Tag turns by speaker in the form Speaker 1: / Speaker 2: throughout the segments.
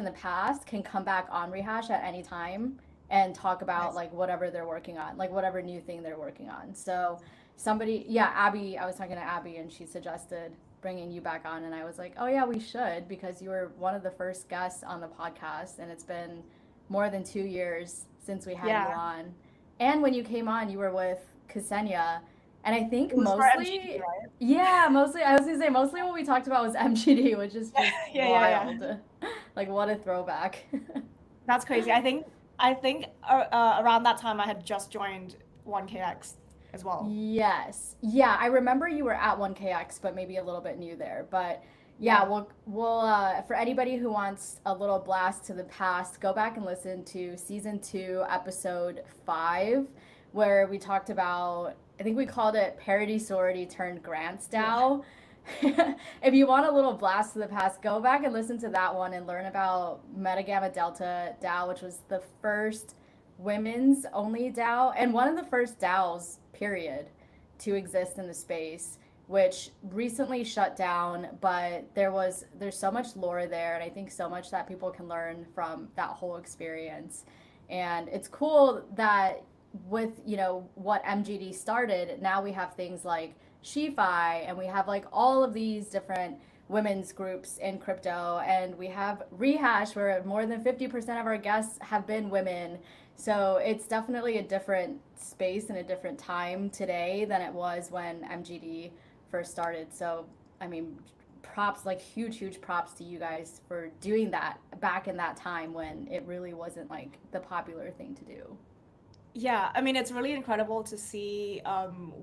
Speaker 1: the past can come back on Rehash at any time and talk about
Speaker 2: Nice.
Speaker 1: like whatever they're working on, like whatever new thing they're working on. So somebody, yeah, Abby, I was talking to Abby and she suggested bringing you back on, and I was like, oh yeah, we should, because you were one of the first guests on the podcast, and it's been more than 2 years since we had you
Speaker 2: Yeah,
Speaker 1: on. And when you came on, you were with Ksenia, and I think
Speaker 2: it was for MGD,
Speaker 1: mostly,
Speaker 2: right?
Speaker 1: yeah, mostly, I was gonna say, mostly what we talked about was MGD, which is just
Speaker 2: Yeah, yeah, yeah.
Speaker 1: wild. Like, what a throwback.
Speaker 2: That's crazy. I think around that time I had just joined 1KX as well.
Speaker 1: Yes. Yeah, I remember you were at 1KX, but maybe a little bit new there. But yeah,
Speaker 2: Yeah.
Speaker 1: we'll for anybody who wants a little blast to the past, go back and listen to season 2, episode 5, where we talked about, I think we called it Parody Sorority turned Grants
Speaker 2: Yeah.
Speaker 1: Dow. If you want a little blast to the past, go back and listen to that one and learn about Meta Gamma Delta Dow, which was the first women's only DAO and one of the first DAOs, period, to exist in the space, which recently shut down, but there's so much lore there, and I think so much that people can learn from that whole experience. And it's cool that with, what MGD started, now we have things like SheFi, and we have like all of these different women's groups in crypto, and we have Rehash where more than 50% of our guests have been women. So it's definitely a different space and a different time today than it was when MGD first started. So, I mean, props, like huge, huge props to you guys for doing that back in that time when it really wasn't like the popular thing to do.
Speaker 2: Yeah, I mean it's really incredible to see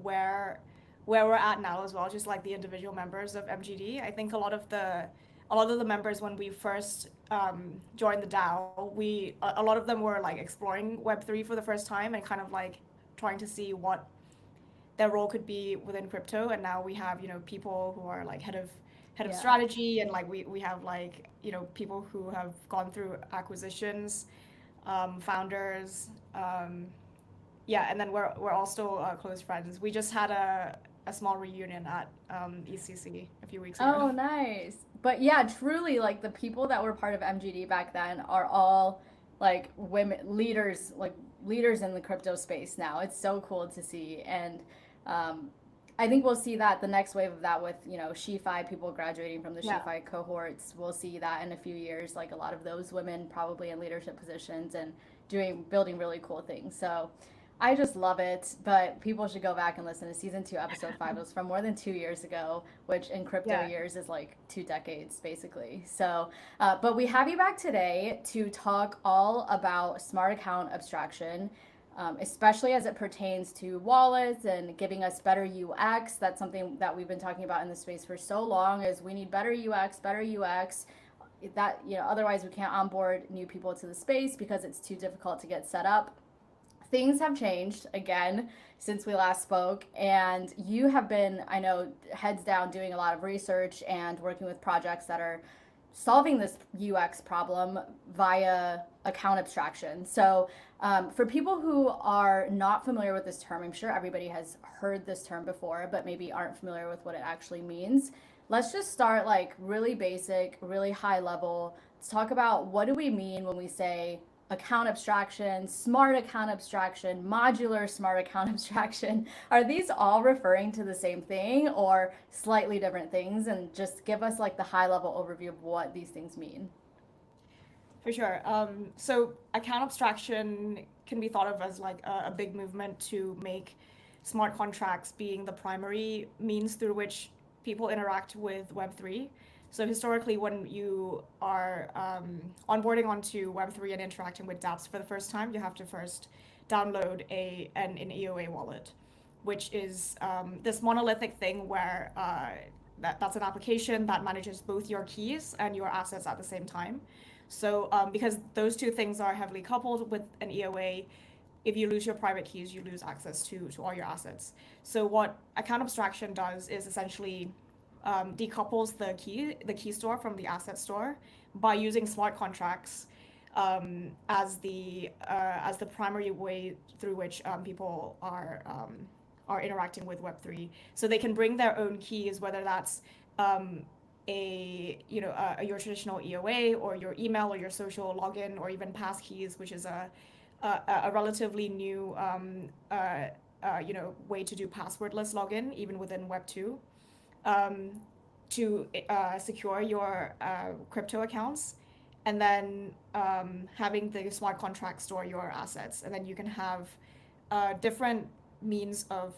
Speaker 2: where we're at now as well, just like the individual members of MGD. I think a lot of the members when we first joined the DAO, a lot of them were like exploring Web3 for the first time and kind of like trying to see what their role could be within crypto. And now we have, people who are like head of
Speaker 1: Yeah.
Speaker 2: strategy, and like we have like, people who have gone through acquisitions, founders, yeah, and then we're all still close friends. We just had a small reunion at ECC a few weeks ago.
Speaker 1: Oh, nice. But yeah, truly, like the people that were part of MGD back then are all like women leaders, like leaders in the crypto space now. It's so cool to see, and um, I think we'll see that the next wave of that with SheFi people graduating from the
Speaker 2: Yeah.
Speaker 1: SheFi cohorts. We'll see that in a few years, like a lot of those women probably in leadership positions and building really cool things. So I just love it, but people should go back and listen to season 2, episode 5. It was from more than 2 years ago, which in crypto
Speaker 2: Yeah.
Speaker 1: years is like 2 decades, basically. So, but we have you back today to talk all about smart account abstraction, especially as it pertains to wallets and giving us better UX. That's something that we've been talking about in the space for so long. Is we need better UX, better UX. That otherwise we can't onboard new people to the space because it's too difficult to get set up. Things have changed again since we last spoke, and you have been, I know, heads down doing a lot of research and working with projects that are solving this UX problem via account abstraction. So, for people who are not familiar with this term, I'm sure everybody has heard this term before, but maybe aren't familiar with what it actually means. Let's just start like really basic, really high level. Let's talk about what do we mean when we say account abstraction, smart account abstraction, modular smart account abstraction. Are these all referring to the same thing or slightly different things? And just give us like the high level overview of what these things mean.
Speaker 2: For sure. So account abstraction can be thought of as like a big movement to make smart contracts being the primary means through which people interact with Web3. So historically, when you are onboarding onto Web3 and interacting with dApps for the first time, you have to first download an EOA wallet, which is this monolithic thing where that's an application that manages both your keys and your assets at the same time. So because those two things are heavily coupled with an EOA, if you lose your private keys, you lose access to all your assets. So what account abstraction does is essentially decouples the key store from the asset store by using smart contracts as the primary way through which people are interacting with Web3. So they can bring their own keys, whether that's your traditional EOA or your email or your social login or even passkeys, which is a relatively new way to do passwordless login even within Web 2, um, to secure your crypto accounts, and then having the smart contract store your assets, and then you can have different means of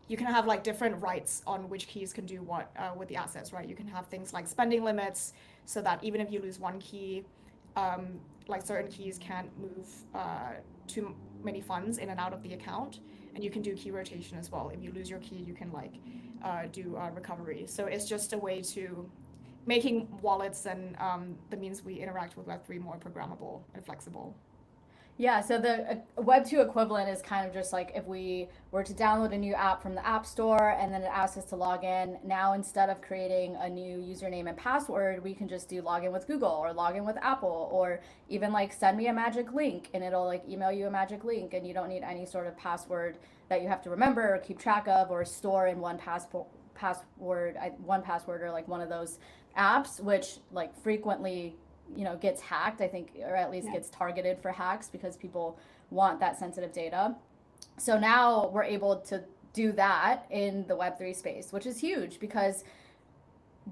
Speaker 2: you can have like different rights on which keys can do what with the assets, right? You can have things like spending limits, so that even if you lose one key, like certain keys can't move too many funds in and out of the account, and you can do key rotation as well. If you lose your key, you can like do recovery. So it's just a way to making wallets and the means we interact with Web3 more programmable and flexible.
Speaker 1: Yeah, so the Web 2 equivalent is kind of just like if we were to download a new app from the App Store and then it asks us to log in. Now, instead of creating a new username and password, we can just do login with Google or login with Apple, or even like send me a magic link and it'll like email you a magic link, and you don't need any sort of password that you have to remember or keep track of or store in one password, or like one of those apps, which like frequently gets hacked, I think, or at least gets targeted for hacks because people want that sensitive data. So now we're able to do that in the Web3 space, which is huge, because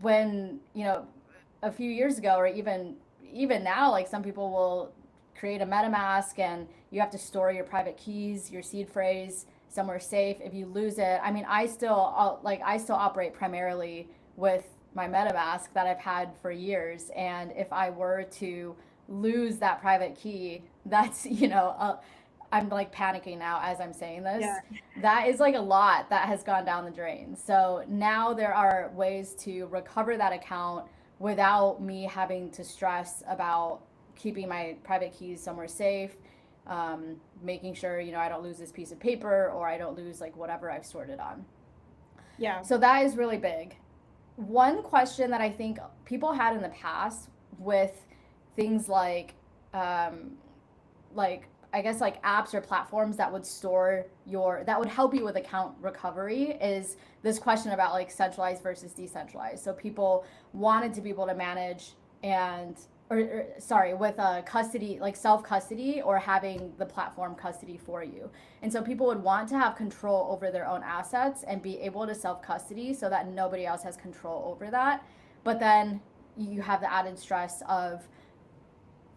Speaker 1: when a few years ago, or even now, like some people will create a MetaMask and you have to store your private keys, your seed phrase somewhere safe. If you lose it, I mean, I still operate primarily with my MetaMask that I've had for years, and if I were to lose that private key, that's I'm like panicking now as I'm saying this.
Speaker 2: Yeah.
Speaker 1: That is like a lot that has gone down the drain. So now there are ways to recover that account without me having to stress about keeping my private keys somewhere safe, making sure I don't lose this piece of paper, or I don't lose like whatever I've stored it on.
Speaker 2: Yeah.
Speaker 1: So that is really big. One question that I think people had in the past with things like I guess like apps or platforms that would that would help you with account recovery, is this question about like centralized versus decentralized. So people wanted to be able to manage and or sorry, with custody, like self custody, or having the platform custody for you. And so people would want to have control over their own assets and be able to self custody so that nobody else has control over that. But then you have the added stress of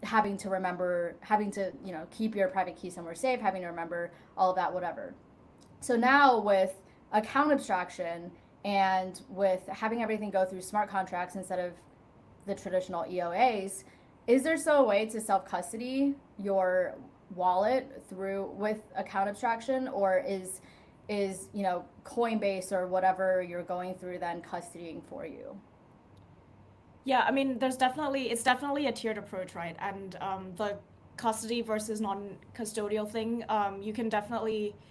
Speaker 1: having to keep your private key somewhere safe, having to remember all of that, whatever. So now with account abstraction and with having everything go through smart contracts instead of the traditional EOAs, is there still a way to self custody your wallet through with account abstraction, or is Coinbase or whatever you're going through then custodying for you?
Speaker 2: Yeah, I mean, it's definitely a tiered approach, right? And the custody versus non-custodial thing,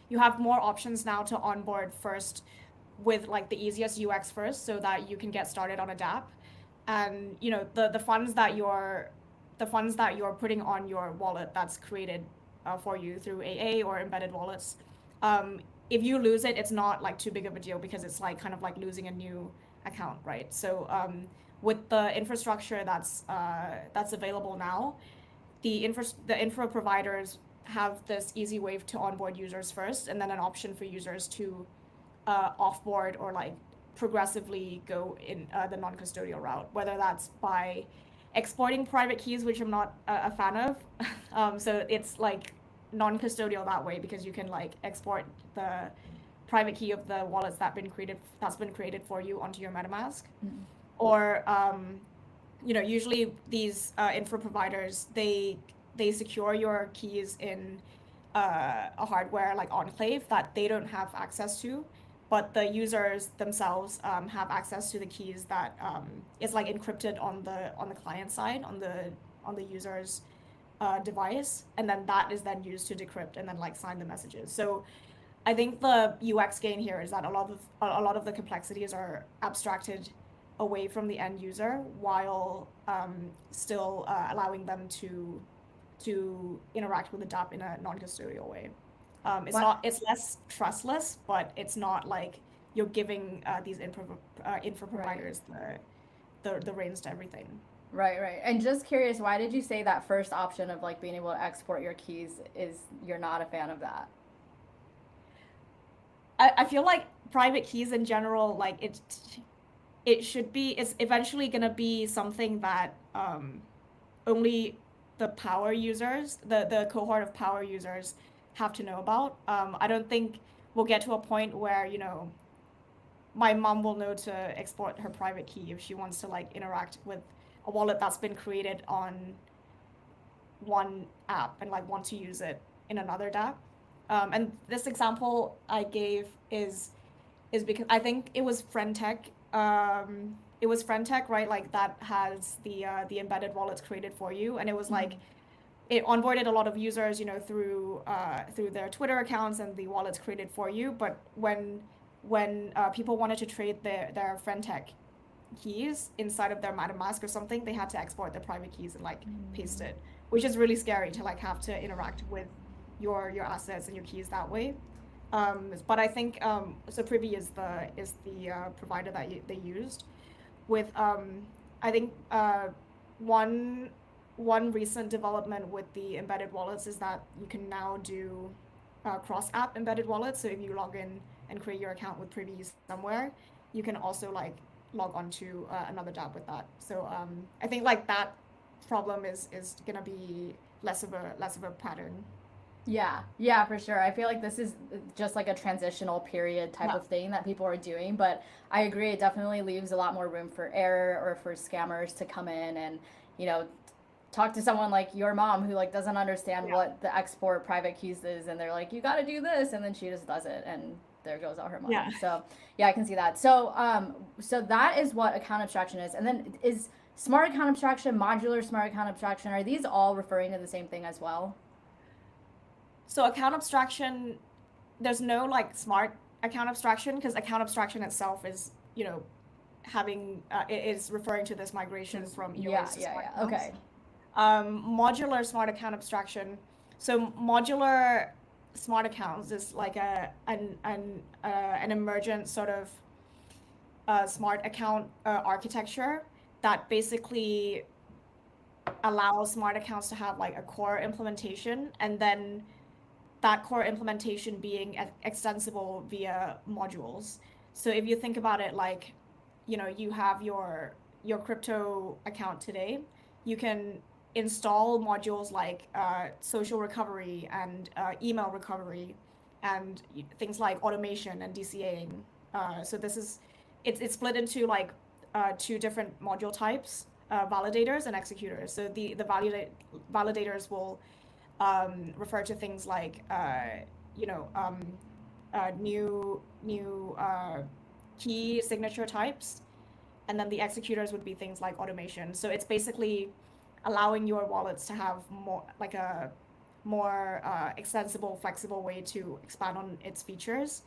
Speaker 2: you have more options now to onboard first with like the easiest UX first, so that you can get started on a dApp. And the funds that you're putting on your wallet that's created for you through AA or embedded wallets, if you lose it, it's not like too big of a deal, because it's like kind of like losing a new account, right? So with the infrastructure that's available now, the infra providers have this easy way to onboard users first, and then an option for users to offboard or like progressively go in the non-custodial route, whether that's by exporting private keys, which I'm not a fan of. So it's like non-custodial that way, because you can like export the private key of the wallets that's been created for you onto your MetaMask.
Speaker 1: Mm-hmm.
Speaker 2: Or usually these infra providers, they secure your keys in a hardware like enclave that they don't have access to, but the users themselves have access to the keys that is like encrypted on the client side, on the user's device, and then that is then used to decrypt and then like sign the messages. So I think the UX gain here is that a lot of the complexities are abstracted away from the end user, while still allowing them to interact with the dApp in a non-custodial way. It's less trustless, but it's not like you're giving these infra providers the reins to everything.
Speaker 1: Right, right. And just curious, why did you say that first option of like being able to export your keys is you're not a fan of that?
Speaker 2: I feel like private keys in general, like it should be, it's eventually gonna be something that only the power users, the cohort of power users have to know about. I don't think we'll get to a point where, my mom will know to export her private key if she wants to like interact with a wallet that's been created on one app and like want to use it in another app. And this example I gave is because I think it was Friendtech. It was Friendtech, right? Like that has the embedded wallets created for you, and it was like it onboarded a lot of users, through their Twitter accounts and the wallets created for you. But when people wanted to trade their Friendtech keys inside of their MetaMask or something, they had to export their private keys and like paste it, which is really scary to like have to interact with your assets and your keys that way. But I think so. Privy is the provider that they used. With I think one recent development with the embedded wallets is that you can now do cross-app embedded wallets. So if you log in and create your account with Privy somewhere, you can also like log on to another dApp with that. So I think like that problem is gonna be less of a pattern.
Speaker 1: Yeah, yeah, for sure. I feel like this is just like a transitional period type
Speaker 2: Yeah.
Speaker 1: of thing that people are doing, but I agree it definitely leaves a lot more room for error or for scammers to come in and, you know, talk to someone like your mom who like doesn't understand
Speaker 2: Yeah.
Speaker 1: what the export private keys is and they're like you got to do this and then she just does it and there goes all her money.
Speaker 2: Yeah.
Speaker 1: So, yeah, I can see that. So that is what account abstraction is. And then is smart account abstraction, modular smart account abstraction, are these all referring to the same thing as well?
Speaker 2: So account abstraction, there's no like smart account abstraction because account abstraction itself is, having it is referring to this migration from
Speaker 1: Yeah,
Speaker 2: EOAs to
Speaker 1: yeah,
Speaker 2: smart
Speaker 1: yeah.
Speaker 2: accounts.
Speaker 1: Okay.
Speaker 2: Modular smart account abstraction. So modular smart accounts is like an emergent sort of smart account architecture that basically allows smart accounts to have like a core implementation and then that core implementation being extensible via modules. So if you think about it like, you have your crypto account today, you can install modules like social recovery and email recovery and things like automation and DCAing. So it's split into like two different module types, validators and executors. So the validators will refer to things like you know um, new key signature types, and then the executors would be things like automation. So it's basically allowing your wallets to have more extensible, flexible way to expand on its features.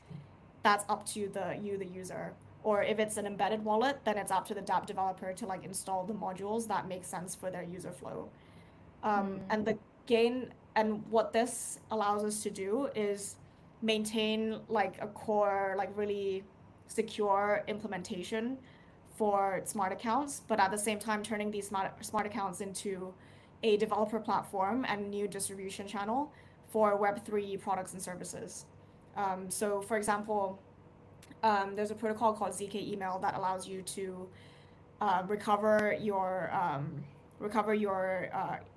Speaker 2: That's up to the user. Or if it's an embedded wallet, then it's up to the dApp developer to like install the modules that make sense for their user flow. And the gain and what this allows us to do is maintain like a core, like really secure implementation for smart accounts, but at the same time turning these smart accounts into a developer platform and new distribution channel for Web3 products and services. So for example, there's a protocol called ZK email that allows you to recover your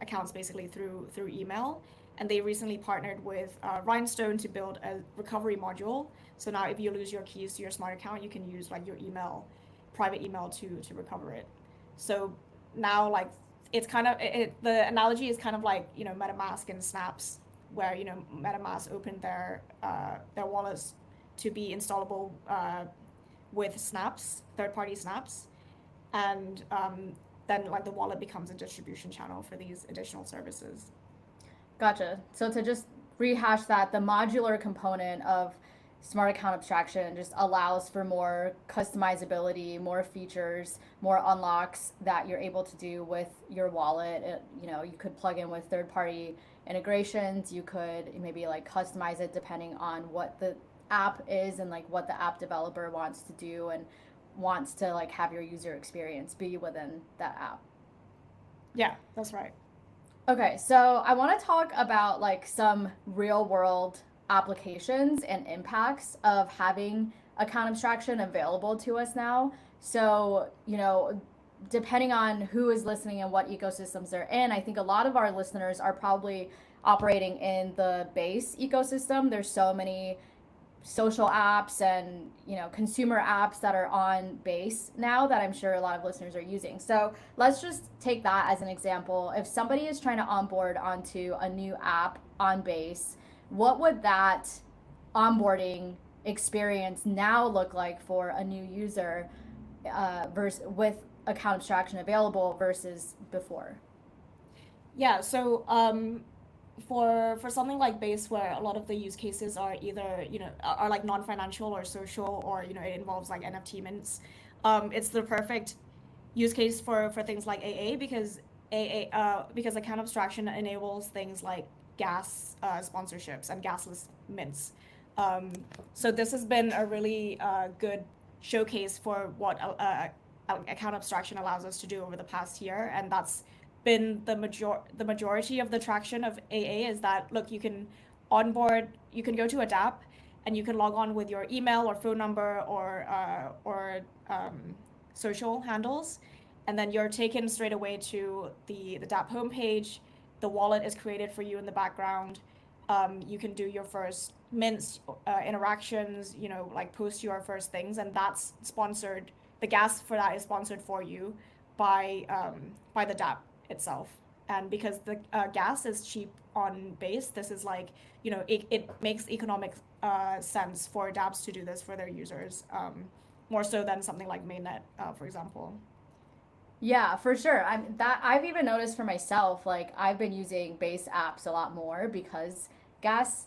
Speaker 2: accounts basically through email. And they recently partnered with Rhinestone to build a recovery module. So now if you lose your keys to your smart account, you can use like your private email to recover it. So now like it's kind of the analogy is kind of like MetaMask and Snaps, where MetaMask opened their wallets to be installable with Snaps, third-party Snaps, and then like the wallet becomes a distribution channel for these additional services.
Speaker 1: Gotcha. So to just rehash that, the modular component of smart account abstraction just allows for more customizability, more features, more unlocks that you're able to do with your wallet. You could plug in with third-party integrations. You could maybe like customize it depending on what the app is and like what the app developer wants to do and wants to like have your user experience be within that app.
Speaker 2: Yeah, that's right.
Speaker 1: Okay, so I want to talk about like some real world applications and impacts of having account abstraction available to us now. So, depending on who is listening and what ecosystems they're in, I think a lot of our listeners are probably operating in the base ecosystem. There's so many social apps and consumer apps that are on base now that I'm sure a lot of listeners are using. So let's just take that as an example. If somebody is trying to onboard onto a new app on base, what would that onboarding experience now look like for a new user versus with account abstraction available versus before?
Speaker 2: Yeah, so for something like base where a lot of the use cases are either are like non-financial or social, or it involves like NFT mints, it's the perfect use case for things like AA, because because account abstraction enables things like gas sponsorships and gasless mints. So this has been a really good showcase for what account abstraction allows us to do over the past year, and that's been the majority of the traction of AA. Is that, look, you can go to a dApp and you can log on with your email or phone number or social handles, and then you're taken straight away to the dApp homepage. The wallet is created for you in the background. You can do your first mints, interactions, like post your first things, and that's sponsored. The gas for that is sponsored for you by the dApp itself. And because the gas is cheap on base, this is like, it makes economic sense for dApps to do this for their users, more so than something like mainnet, for example.
Speaker 1: Yeah, for sure. I've even noticed for myself, like I've been using base apps a lot more because gas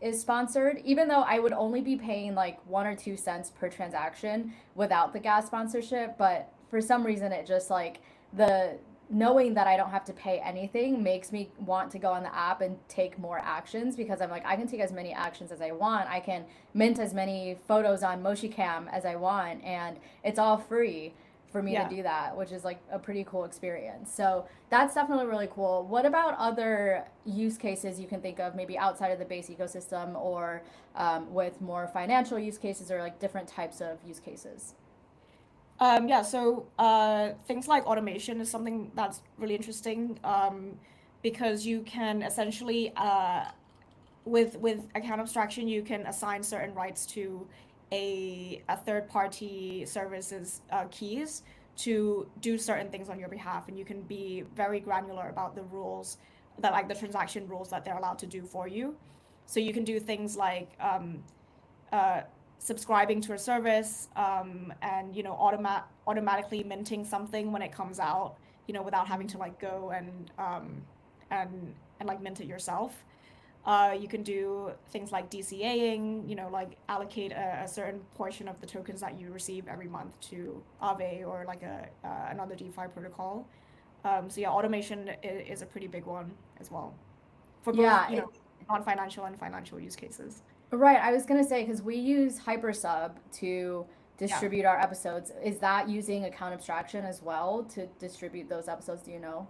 Speaker 1: is sponsored, even though I would only be paying like 1 or 2 cents per transaction without the gas sponsorship. But for some reason, it just like the knowing that I don't have to pay anything makes me want to go on the app and take more actions because I'm like, I can take as many actions as I want. I can mint as many photos on MoshiCam as I want, and it's all free for me
Speaker 2: Yeah.
Speaker 1: to do that, which is like a pretty cool experience. So that's definitely really cool. What about other use cases you can think of, maybe outside of the base ecosystem or with more financial use cases or like different types of use cases?
Speaker 2: Yeah, so things like automation is something that's really interesting, because you can essentially, with account abstraction, you can assign certain rights to a third party services keys to do certain things on your behalf, and you can be very granular about the rules, that like the transaction rules that they're allowed to do for you. So you can do things like uh, subscribing to a service, and automatically minting something when it comes out, without having to like go and like mint it yourself. You can do things like DCAing, like allocate a certain portion of the tokens that you receive every month to Aave or like another DeFi protocol. So yeah, automation is a pretty big one as well for both,
Speaker 1: Yeah,
Speaker 2: non-financial and financial use cases.
Speaker 1: right. I was gonna say because we use Hypersub to
Speaker 2: Yeah.
Speaker 1: distribute our episodes. Is that using account abstraction as well to distribute those episodes? Do you know?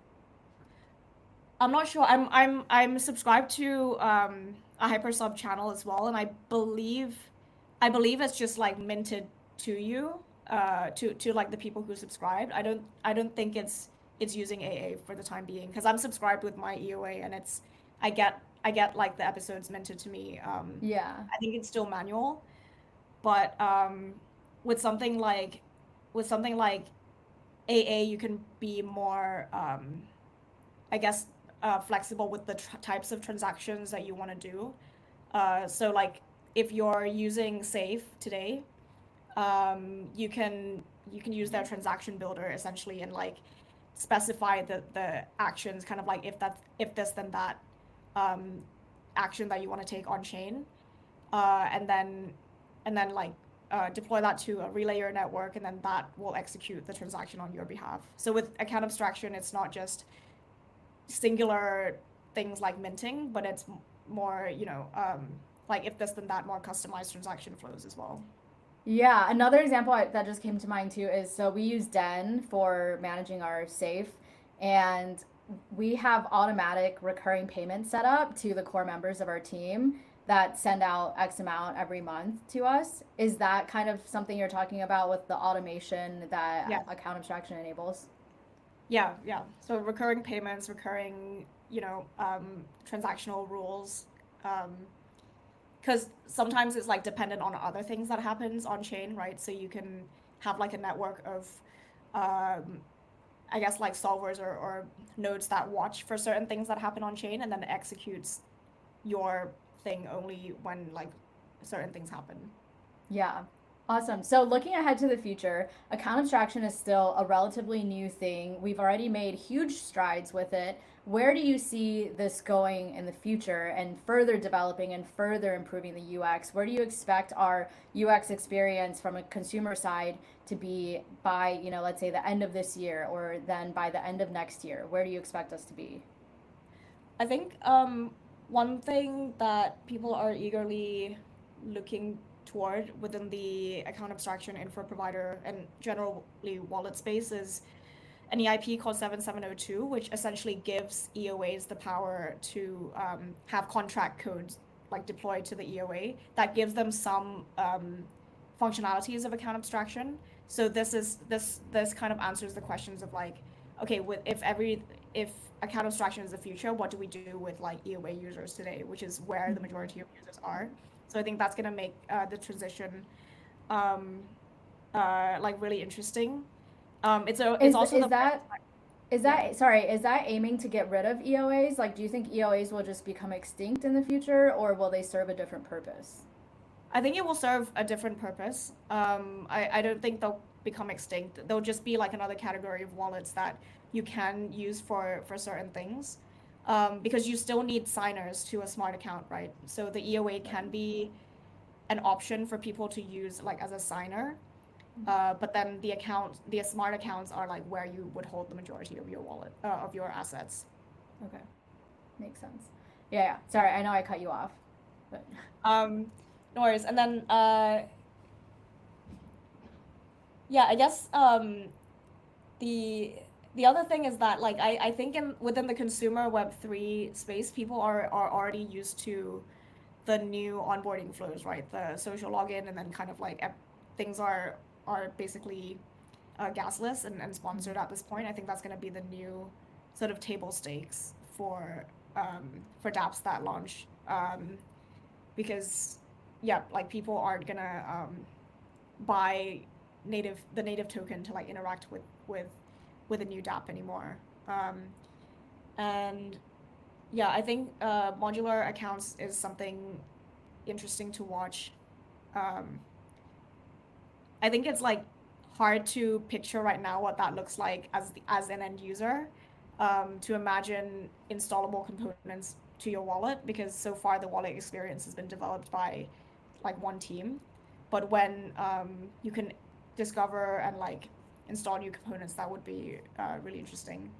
Speaker 2: I'm not sure. I'm subscribed to a hypersub channel as well, and I believe it's just like minted to you, to like the people who subscribed. I don't think it's using AA for the time being, because I'm subscribed with my EOA, and I get like the episodes minted to me.
Speaker 1: Yeah.
Speaker 2: I think it's still manual, but with something like with something like AA, you can be more, I guess, flexible with the types of transactions that you want to do. So like if you're using Safe today, you can use their transaction builder essentially, and like specify the actions, kind of like if this then that, um, action that you want to take on chain, and then like deploy that to a relayer network, and then that will execute the transaction on your behalf. So with account abstraction, it's not just singular things like minting, but it's more, like if this then that, more customized transaction flows as well.
Speaker 1: Yeah, another example that just came to mind too is so we use Den for managing our safe, and we have automatic recurring payments set up to the core members of our team that send out X amount every month to us. Is that kind of something you're talking about with the automation
Speaker 2: Yeah.
Speaker 1: that account abstraction enables?
Speaker 2: Yeah, yeah. So recurring payments, recurring, transactional rules. Um, because sometimes it's like dependent on other things that happens on chain, right? So you can have like a network of, um, I guess like solvers or nodes that watch for certain things that happen on chain and then executes your thing only when like certain things happen.
Speaker 1: Yeah. Awesome. So, looking ahead to the future, account abstraction is still a relatively new thing. We've already made huge strides with it. Where do you see this going in the future and further developing and further improving the UX? Where do you expect our UX experience from a consumer side to be by, let's say the end of this year or then by the end of next year? Where do you expect us to be?
Speaker 2: I think one thing that people are eagerly looking toward within the account abstraction infra provider and generally wallet space is an EIP called 7702, which essentially gives EOAs the power to have contract codes like deployed to the EOA that gives them some functionalities of account abstraction. So this kind of answers the questions of like, okay, with if account abstraction is the future, what do we do with like EOA users today, which is where the majority of users are. So I think that's gonna make the transition um, like really interesting. It's
Speaker 1: Is
Speaker 2: also
Speaker 1: is
Speaker 2: the
Speaker 1: that Is
Speaker 2: yeah.
Speaker 1: that, sorry, is that aiming to get rid of EOAs? Like, do you think EOAs will just become extinct in the future or will they serve a different purpose?
Speaker 2: I think it will serve a different purpose. I don't think they'll become extinct. They'll just be like another category of wallets that you can use for certain things. Because you still need signers to a smart account, right? So the EOA
Speaker 1: Right.
Speaker 2: can be an option for people to use like as a signer. But then the smart accounts are like where you would hold the majority of your wallet, of your assets.
Speaker 1: Okay. Makes sense. Yeah, yeah. Sorry, I know I cut you off, but
Speaker 2: Um, no worries. And then, yeah, I guess the the other thing is that like I think in within the consumer Web3 space, people are already used to the new onboarding flows, right? The social login and then kind of like things are basically gasless and sponsored at this point. I think that's going to be the new sort of table stakes for dApps that launch because yeah, like people aren't gonna buy the native token to like interact with a new dApp anymore. Um, and yeah, I think modular accounts is something interesting to watch. Um, I think it's like hard to picture right now what that looks like as an end user, to imagine installable components to your wallet because so far the wallet experience has been developed by like one team. But when you can discover and like install new components, that would be really interesting.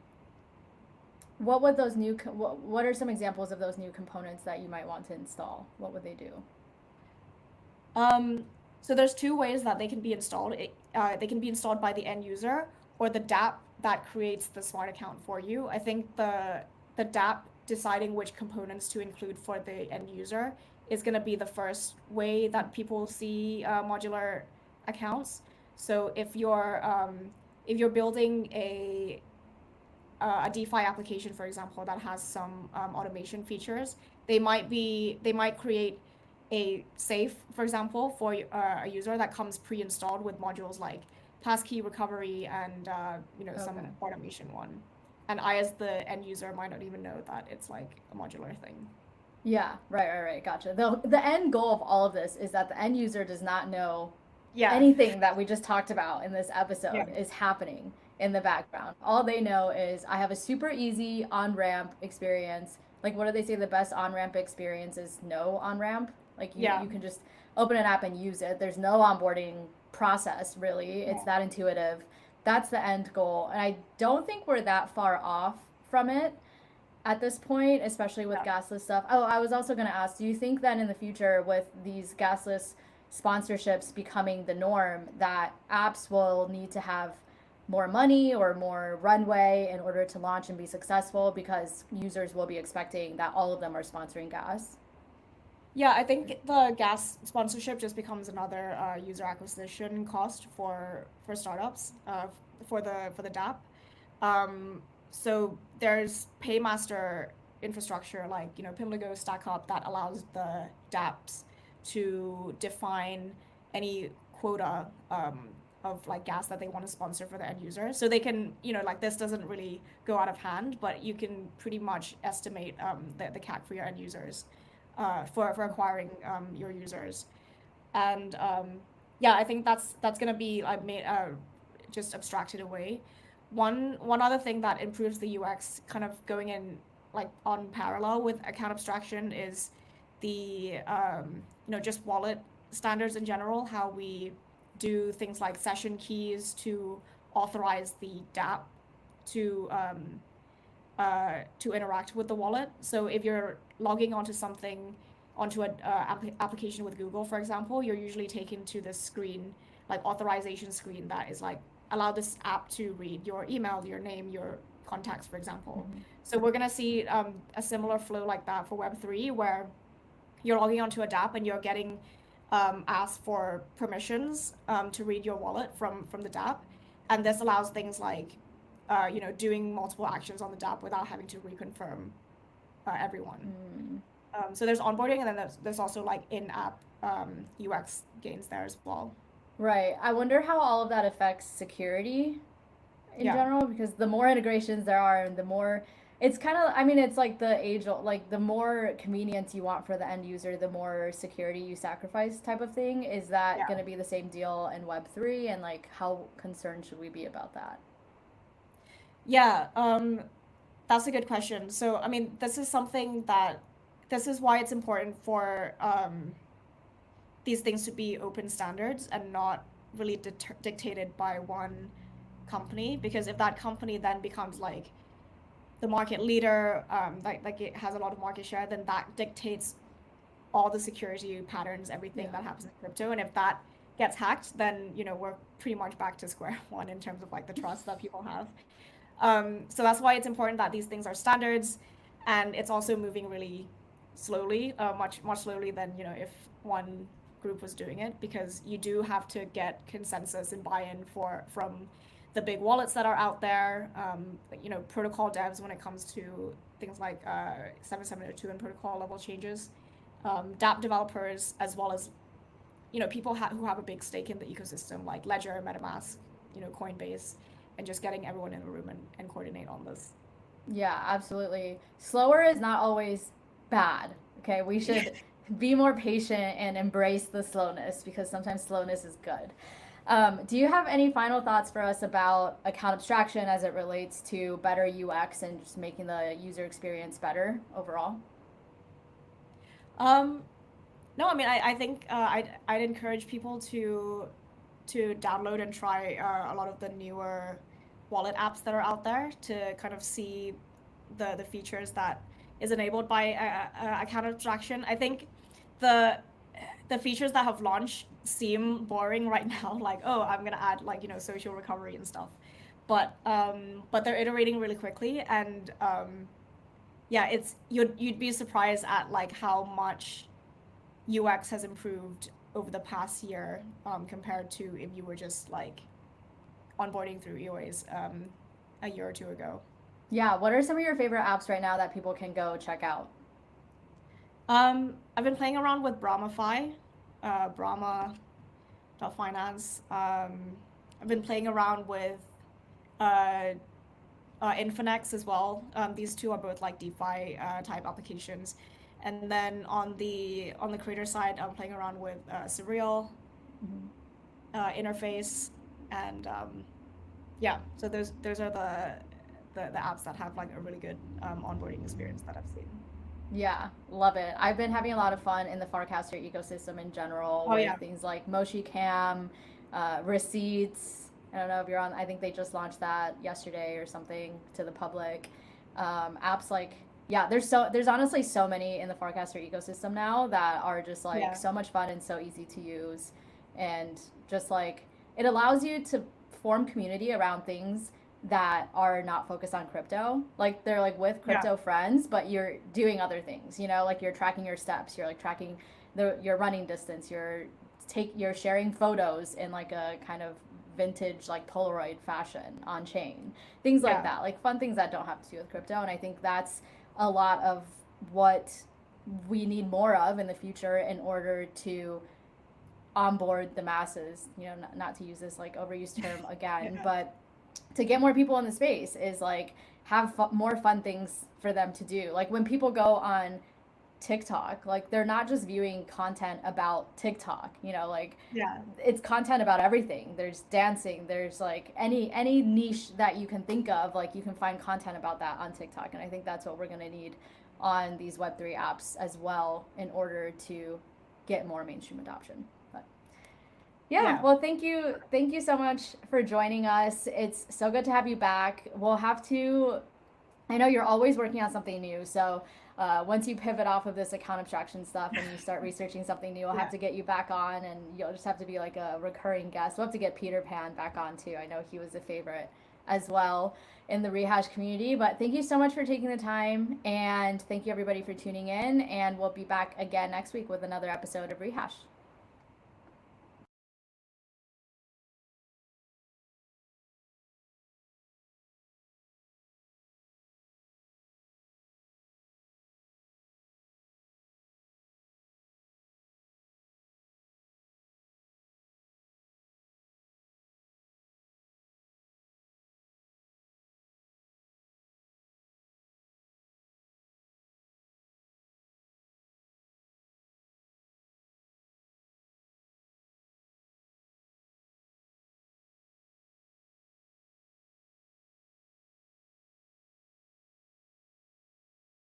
Speaker 1: what would those what are some examples of those new components that you might want to install? What would they do?
Speaker 2: Um, so there's two ways that they can be installed. They can be installed by the end user or the dApp that creates the smart account for you. I think the dApp deciding which components to include for the end user is going to be the first way that people see modular accounts. So if you're building a DeFi application, for example, that has some automation features, they might create a safe, for example, for a user that comes pre-installed with modules like passkey recovery and some
Speaker 1: Okay.
Speaker 2: automation one. And I, as the end user, might not even know that it's like a modular thing.
Speaker 1: Yeah, right. Gotcha. The end goal of all of this is that the end user does not know
Speaker 2: Yeah,
Speaker 1: anything that we just talked about in this
Speaker 2: yeah,
Speaker 1: episode is happening in the background. All they know is I have a super easy on ramp experience. Like, what do they say? The best on ramp experience is no on ramp. Like,
Speaker 2: yeah,
Speaker 1: you can just open an app and use it. There's no onboarding process, really. It's
Speaker 2: yeah,
Speaker 1: that intuitive. That's the end goal. And I don't think we're that far off from it at this point, especially with
Speaker 2: yeah.
Speaker 1: gasless stuff. Oh, I was also going to ask, do you think then in the future with these gasless sponsorships becoming the norm, that apps will need to have more money or more runway in order to launch and be successful because users will be expecting that all of them are sponsoring gas.
Speaker 2: Yeah, I think the gas sponsorship just becomes another user acquisition cost for startups for the DApp. So there's paymaster infrastructure like Pimlico, StackUp that allows the dApps to define any quota of like gas that they want to sponsor for the end user. So they can like this doesn't really go out of hand, but you can pretty much estimate the CAC for your end users for acquiring your users. And yeah, I think that's gonna be made just abstracted away. One other thing that improves the UX, kind of going in like on parallel with account abstraction, is the just wallet standards in general. How we do things like session keys to authorize the dApp to interact with the wallet. So if you're logging onto something, onto an application with Google, for example, you're usually taken to this screen, like authorization screen, that is like allow this app to read your email, your name, your contacts, for example.
Speaker 1: Mm-hmm.
Speaker 2: So we're gonna see a similar flow like that for Web3, where you're logging onto a dApp and you're getting asked for permissions to read your wallet from the dApp, and this allows things like doing multiple actions on the dApp without having to reconfirm everyone. So there's onboarding, and then there's also like in-app UX gains there as well.
Speaker 1: Right. I wonder how all of that affects security in
Speaker 2: Yeah.
Speaker 1: general, because the more integrations there are and the more it's kind of, I mean, it's like the age old, like the more convenience you want for the end user, the more security you sacrifice type of thing. Is that
Speaker 2: Yeah.
Speaker 1: going to be the same deal in Web3? And like, how concerned should we be about that?
Speaker 2: Yeah, that's a good question. So, I mean, this is why it's important for these things to be open standards and not really dictated by one company. Because if that company then becomes like the market leader, like it has a lot of market share, then that dictates all the security patterns, everything
Speaker 1: Yeah.
Speaker 2: that happens in crypto. And if that gets hacked, then we're pretty much back to square one in terms of like the trust that people have. So that's why it's important that these things are standards, and it's also moving really slowly, much slowly than if one group was doing it, because you do have to get consensus and buy-in from the big wallets that are out there, protocol devs when it comes to things like 7702 and protocol level changes, dApp developers, as well as people who have a big stake in the ecosystem, like Ledger, MetaMask, Coinbase, and just getting everyone in a room and coordinate on this.
Speaker 1: Yeah, absolutely. Slower is not always bad. Okay, we should be more patient and embrace the slowness because sometimes slowness is good. Do you have any final thoughts for us about account abstraction as it relates to better UX and just making the user experience better overall?
Speaker 2: Um, no, I mean, I think I'd encourage people to download and try a lot of the newer wallet apps that are out there to kind of see the features that is enabled by account abstraction. I think the the features that have launched seem boring right now, like, oh, I'm gonna add like social recovery and stuff, but they're iterating really quickly, and yeah, it's you'd be surprised at like how much UX has improved over the past year, compared to if you were just like onboarding through EOAs a year or two ago.
Speaker 1: Yeah, what are some of your favorite apps right now that people can go check out?
Speaker 2: I've been playing around with Brahmafy, Brahma.finance. I've been playing around with uh, Infinex as well. These two are both like DeFi type applications. And then on the creator side, I'm playing around with Surreal
Speaker 1: Mhm.
Speaker 2: interface, and yeah. So those are the apps that have like a really good onboarding experience that I've seen.
Speaker 1: Yeah, love it. I've been having a lot of fun in the Farcaster ecosystem in general
Speaker 2: Oh
Speaker 1: with
Speaker 2: yeah.
Speaker 1: things like Moshi Cam, receipts. I don't know if you're on, I think they just launched that yesterday or something to the public. Apps like Yeah, there's honestly so many in the forecaster ecosystem now that are just like
Speaker 2: Yeah.
Speaker 1: so much fun and so easy to use, and just like it allows you to form community around things that are not focused on crypto. Like they're like with
Speaker 2: Yeah.
Speaker 1: crypto friends, but you're doing other things, you know, like you're tracking your steps, you're like tracking your running distance, you're sharing photos in like a kind of vintage like Polaroid fashion on chain. Things like
Speaker 2: Yeah.
Speaker 1: that. Like fun things that don't have to do with crypto, and I think that's a lot of what we need more of in the future in order to onboard the masses. You know, not to use this like overused term again,
Speaker 2: Yeah.
Speaker 1: but to get more people in the space is like have more fun things for them to do. Like when people go on TikTok, like they're not just viewing content about TikTok, you know, like
Speaker 2: Yeah.
Speaker 1: it's content about everything. There's dancing, there's like any niche that you can think of, like you can find content about that on TikTok. And I think that's what we're going to need on these web3 apps as well in order to get more mainstream adoption. But yeah,
Speaker 2: Yeah.
Speaker 1: well, thank you so much for joining us. It's so good to have you back. We'll have to, I know you're always working on something new, so once you pivot off of this account abstraction stuff and you start researching something new, I'll have
Speaker 2: Yeah.
Speaker 1: to get you back on, and you'll just have to be like a recurring guest. We'll have to get Peter Pan back on too. I know he was a favorite as well in the Rehash community. But thank you so much for taking the time, and thank you everybody for tuning in. And we'll be back again next week with another episode of Rehash.